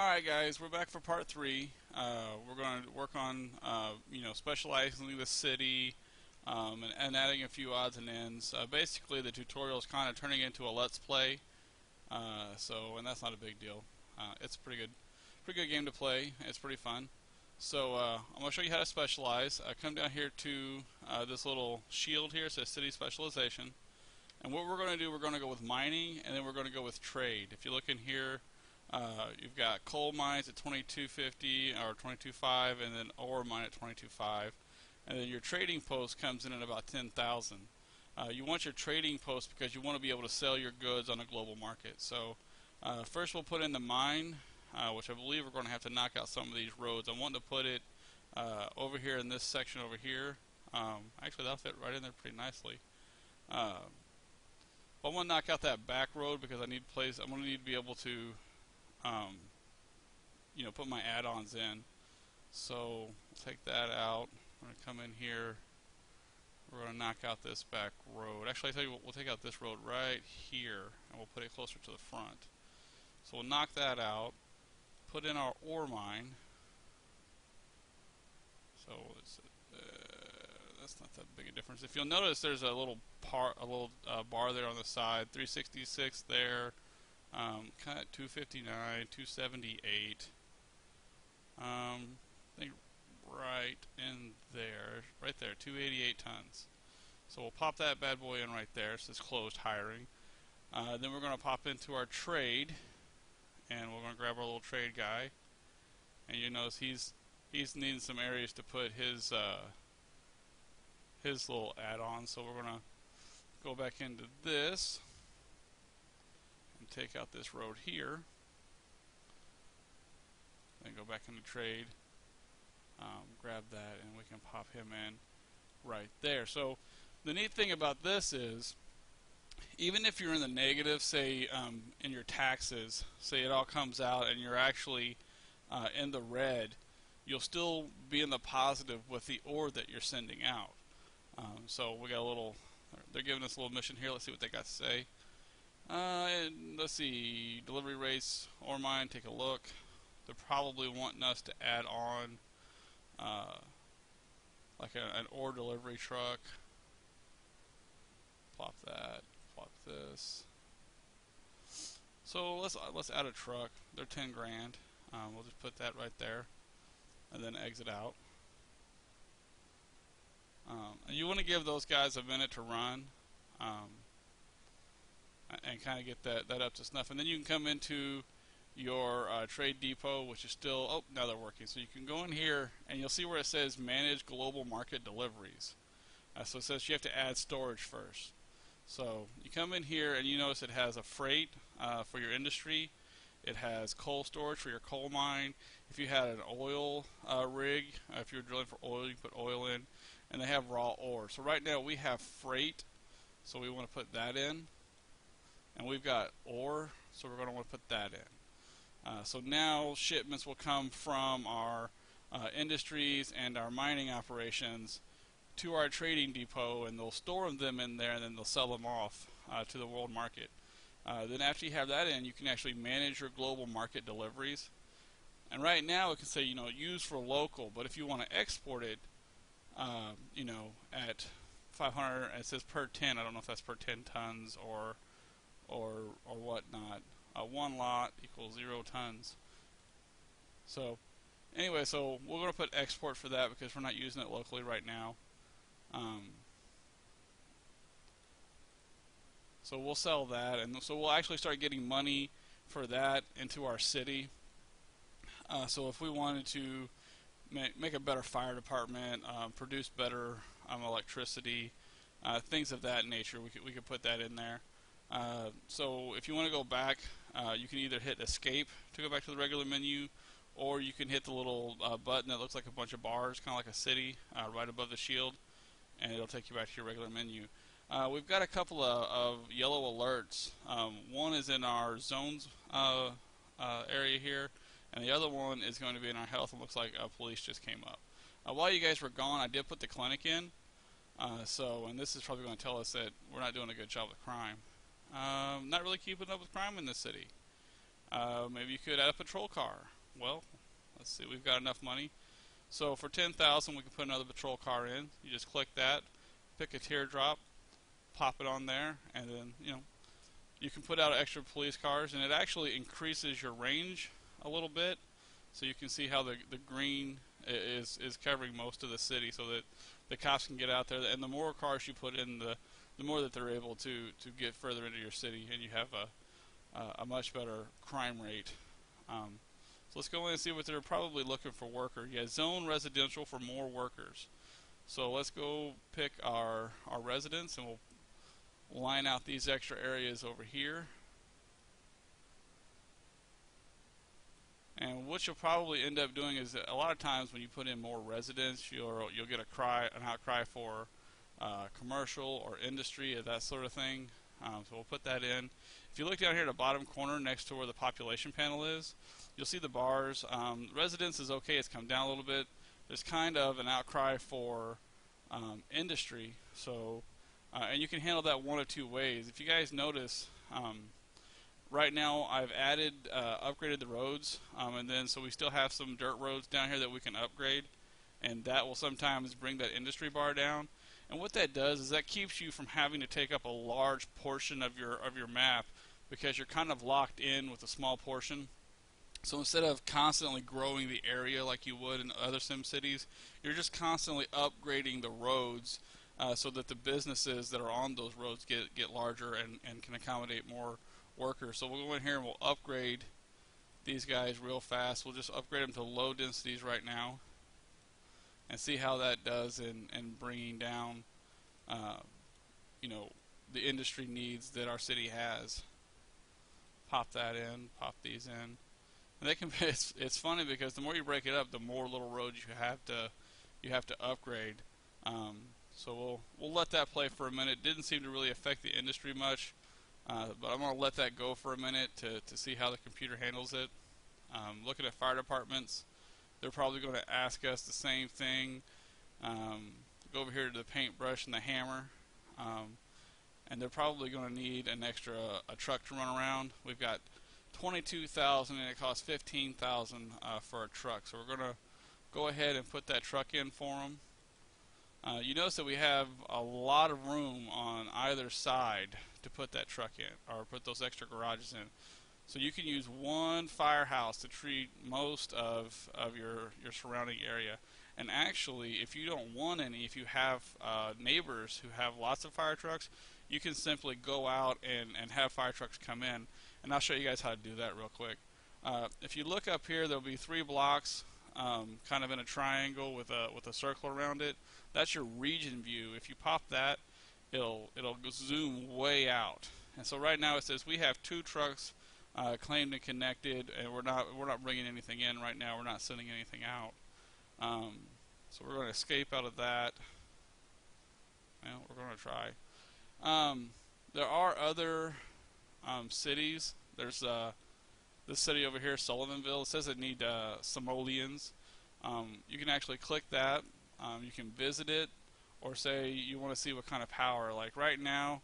Alright guys, we're back for part 3. We're going to work on, specializing the city and adding a few odds and ends. Basically, the tutorial is kind of turning into a let's play, and that's not a big deal. It's a pretty good game to play. It's pretty fun. So I'm going to show you how to specialize. Come down here to this little shield here. It says City Specialization. And what we're going to do, we're going to go with mining, and then we're going to go with trade. If you look in here, you've got coal mines at 2250 or 22.5, and then ore mine at 22.5, and then your trading post comes in at about 10,000. You want your trading post because you want to be able to sell your goods on a global market. So first we'll put in the mine, which I believe we're going to have to knock out some of these roads. I'm wanting to put it over here in this section over here. Actually, that'll fit right in there pretty nicely. But I'm going to knock out that back road because I'm going to need to be able to put my add-ons in. So we'll take that out. We're going to come in here. We're going to knock out this back road. Actually, I tell you what, we'll take out this road right here, and we'll put it closer to the front. So we'll knock that out. Put in our ore mine. So that's not that big a difference. If you'll notice, there's a little bar there on the side. 366 there. Kind of 259, 278. I think right in there, 288 tons. So we'll pop that bad boy in right there. It says closed hiring. Then we're going to pop into our trade, and we're going to grab our little trade guy. And you notice he's needing some areas to put his little add-on. So we're going to go back into this and take out this road here. Then go back into trade, grab that, and we can pop him in right there. So the neat thing about this is, even if you're in the negative, say in your taxes, say it all comes out and you're actually in the red, you'll still be in the positive with the ore that you're sending out. So we got they're giving us a little mission here. Let's see what they got to say. And let's see, delivery rates, ore mine, take a look. They're probably wanting us to add on like an ore delivery truck. Plop that, plop this. So let's add a truck. They're 10 grand. We'll just put that right there and then exit out. And you want to give those guys a minute to run. And kind of get that up to snuff, and then you can come into your trade depot, which is still now they're working. So you can go in here and you'll see where it says manage global market deliveries. So it says you have to add storage first. So you come in here and you notice it has a freight for your industry. It has coal storage for your coal mine. If you had an oil rig, if you're drilling for oil, you can put oil in, and they have raw ore. So right now we have freight, so we want to put that in. And we've got ore, so we're going to want to put that in. So now shipments will come from our industries and our mining operations to our trading depot, and they'll store them in there, and then they'll sell them off to the world market. Then after you have that in, you can actually manage your global market deliveries. And right now it can say, use for local, but if you want to export it, at 500, it says per 10. I don't know if that's per 10 tons or whatnot. One lot equals 0 tons. So anyway, so we're going to put export for that because we're not using it locally right now. So we'll sell that, and so we'll actually start getting money for that into our city. So if we wanted to make a better fire department, produce better electricity, things of that nature, we could put that in there. So if you want to go back, you can either hit escape to go back to the regular menu, or you can hit the little button that looks like a bunch of bars, kind of like a city, right above the shield, and it'll take you back to your regular menu. We've got a couple of yellow alerts. One is in our zones area here, and the other one is going to be in our health, and looks like police just came up. While you guys were gone, I did put the clinic in, and this is probably going to tell us that we're not doing a good job with crime. Not really keeping up with crime in this city. Maybe you could add a patrol car. Well, let's see, we've got enough money. So for 10,000, we can put another patrol car in. You just click that, pick a teardrop, pop it on there, and then you can put out extra police cars, and it actually increases your range a little bit. So you can see how the green is covering most of the city, so that the cops can get out there. And the more cars you put in, the more that they're able to get further into your city, and you have a much better crime rate. So let's go in and see what they're probably looking for workers. Yeah, zone residential for more workers. So let's go pick our residents, and we'll line out these extra areas over here. And what you'll probably end up doing is that a lot of times when you put in more residents, you'll get an outcry for commercial or industry or that sort of thing. So we'll put that in. If you look down here at the bottom corner next to where the population panel is, you'll see the bars. Residents is okay, it's come down a little bit. There's kind of an outcry for industry. So, and you can handle that one of two ways. If you guys notice, right now I've added, upgraded the roads, and then so we still have some dirt roads down here that we can upgrade, and that will sometimes bring that industry bar down. And what that does is that keeps you from having to take up a large portion of your map, because you're kind of locked in with a small portion. So instead of constantly growing the area like you would in other sim cities, you're just constantly upgrading the roads so that the businesses that are on those roads get larger and can accommodate more workers. So we'll go in here and we'll upgrade these guys real fast. We'll just upgrade them to low densities right now and see how that does in bringing down the industry needs that our city has. Pop that in, pop these in. And they can it's funny because the more you break it up, the more little roads you have to upgrade. So we'll let that play for a minute. Didn't seem to really affect the industry much, but I'm going to let that go for a minute to see how the computer handles it. Looking at fire departments, they're probably going to ask us the same thing. Go over here to the paintbrush and the hammer, and they're probably going to need an extra a truck to run around. We've got 22,000 and it costs 15,000 for a truck, so we're going to go ahead and put that truck in for them. You notice that we have a lot of room on either side to put that truck in, or put those extra garages in. So you can use one firehouse to treat most of your surrounding area. And actually, if you don't want any, if you have neighbors who have lots of fire trucks, you can simply go out and have fire trucks come in. And I'll show you guys how to do that real quick. If you look up here, there'll be 3 blocks kind of in a triangle with a circle around it. That's your region view. If you pop that, it'll zoom way out. And so right now it says we have 2 trucks claimed and connected, and we're not bringing anything in right now. We're not sending anything out. So we're going to escape out of that. Well, we're going to try. There are other cities. There's this city over here, Sullivanville. It says it need simoleons. You can actually click that. You can visit it, or say you want to see what kind of power. Like right now,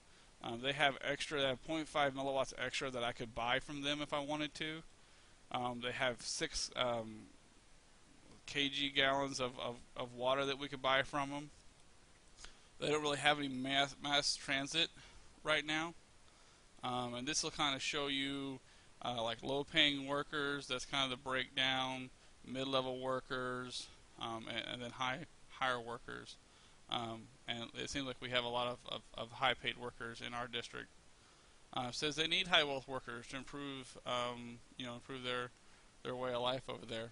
they have 0.5 milliwatts extra that I could buy from them if I wanted to. They have 6 kg gallons of water that we could buy from them. They don't really have any mass transit right now. And this will kind of show you like low-paying workers. That's kind of the breakdown. Mid-level workers, and then higher workers. And it seems like we have a lot of high-paid workers in our district. It says they need high-wealth workers to improve, improve their way of life over there.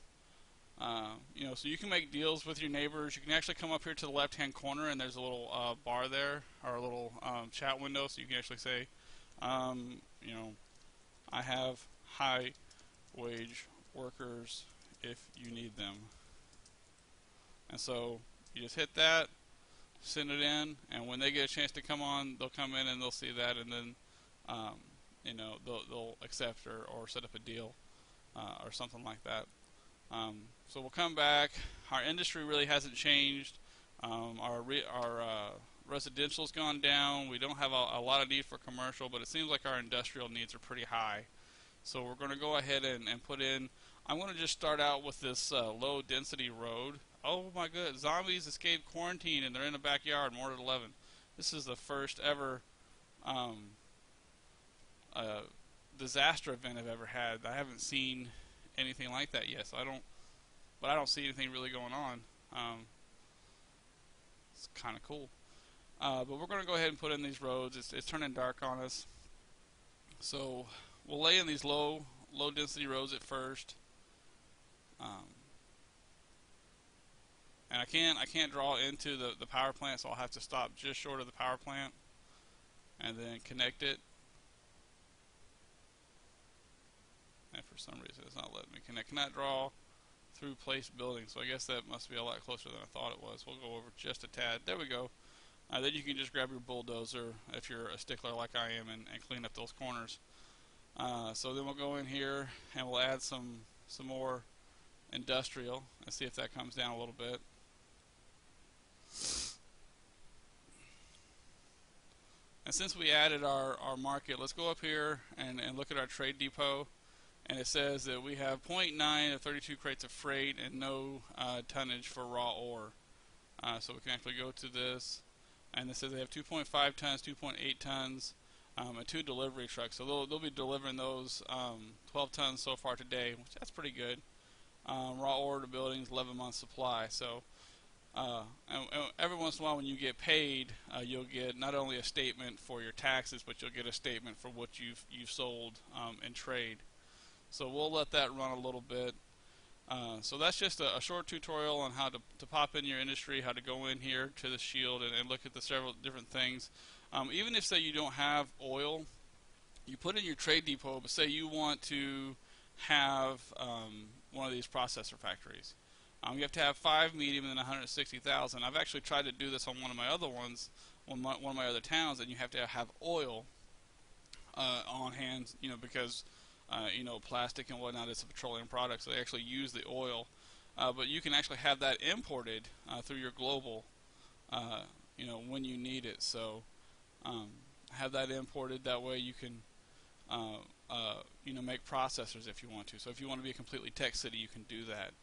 So you can make deals with your neighbors. You can actually come up here to the left-hand corner, and there's a little bar there, or a little chat window, so you can actually say, I have high-wage workers if you need them. And so you just hit that, send it in, and when they get a chance to come on, they'll come in and they'll see that, and then they'll accept or set up a deal or something like that. So we'll come back. Our industry really hasn't changed. Our residential's gone down. We don't have a lot of need for commercial, but it seems like our industrial needs are pretty high. So we're going to go ahead and put in I'm going to just start out with this low density road. Oh my god, zombies escaped quarantine and they're in the backyard, more than 11. This is the first ever um, uh, disaster event I've ever had. I haven't seen anything like that yet, so I don't see anything really going on. It's kind of cool. But we're going to go ahead and put in these roads. It's turning dark on us. So we'll lay in these low density roads at first. And I can't draw into the power plant, so I'll have to stop just short of the power plant and then connect it. And for some reason it's not letting me connect. Cannot draw through place building, so I guess that must be a lot closer than I thought it was. We'll go over just a tad. There we go. Then you can just grab your bulldozer if you're a stickler like I am and clean up those corners. So then we'll go in here and we'll add some more industrial and see if that comes down a little bit. And since we added our market, let's go up here and look at our trade depot. And it says that we have 0.9 of 32 crates of freight and no tonnage for raw ore. So we can actually go to this, and it says they have 2.5 tons, 2.8 tons, and 2 delivery trucks. So they'll be delivering those 12 tons so far today, which that's pretty good. Raw ore to buildings, 11 months supply. So and every once in a while when you get paid, you'll get not only a statement for your taxes, but you'll get a statement for what you've sold in trade. So we'll let that run a little bit. So that's just a short tutorial on how to pop in your industry, how to go in here to the shield and look at the several different things. Even if, say, you don't have oil, you put in your trade depot, but say you want to have one of these processor factories. You have to have 5 medium and then 160,000. I've actually tried to do this on one of my other ones, one of my other towns, and you have to have oil on hand, because plastic and whatnot is a petroleum product, so they actually use the oil. But you can actually have that imported through your global, when you need it. So have that imported. That way you can, make processors if you want to. So if you want to be a completely tech city, you can do that.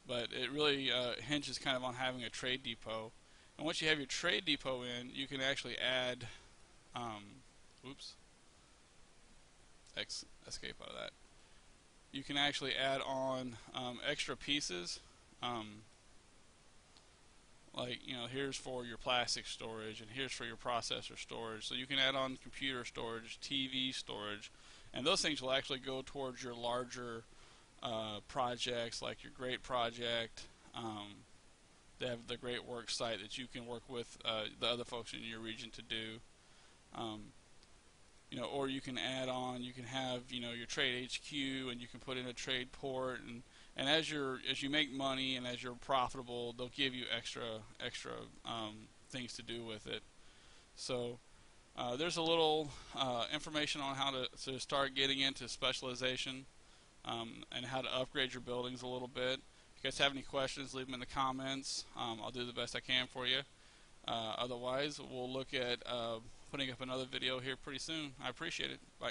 But it really hinges kind of on having a trade depot. And once you have your trade depot in, you can actually add, escape out of that. You can actually add on extra pieces, like here's for your plastic storage and here's for your processor storage. So you can add on computer storage, TV storage, and those things will actually go towards your larger projects, like your great project. They have the great work site that you can work with the other folks in your region to do. Or you can add on, you can have, your trade HQ, and you can put in a trade port, and as you make money and as you're profitable, they'll give you extra things to do with it. So there's a little information on how to start getting into specialization and how to upgrade your buildings a little bit. If you guys have any questions, leave them in the comments. I'll do the best I can for you. Otherwise, we'll look at putting up another video here pretty soon. I appreciate it. Bye.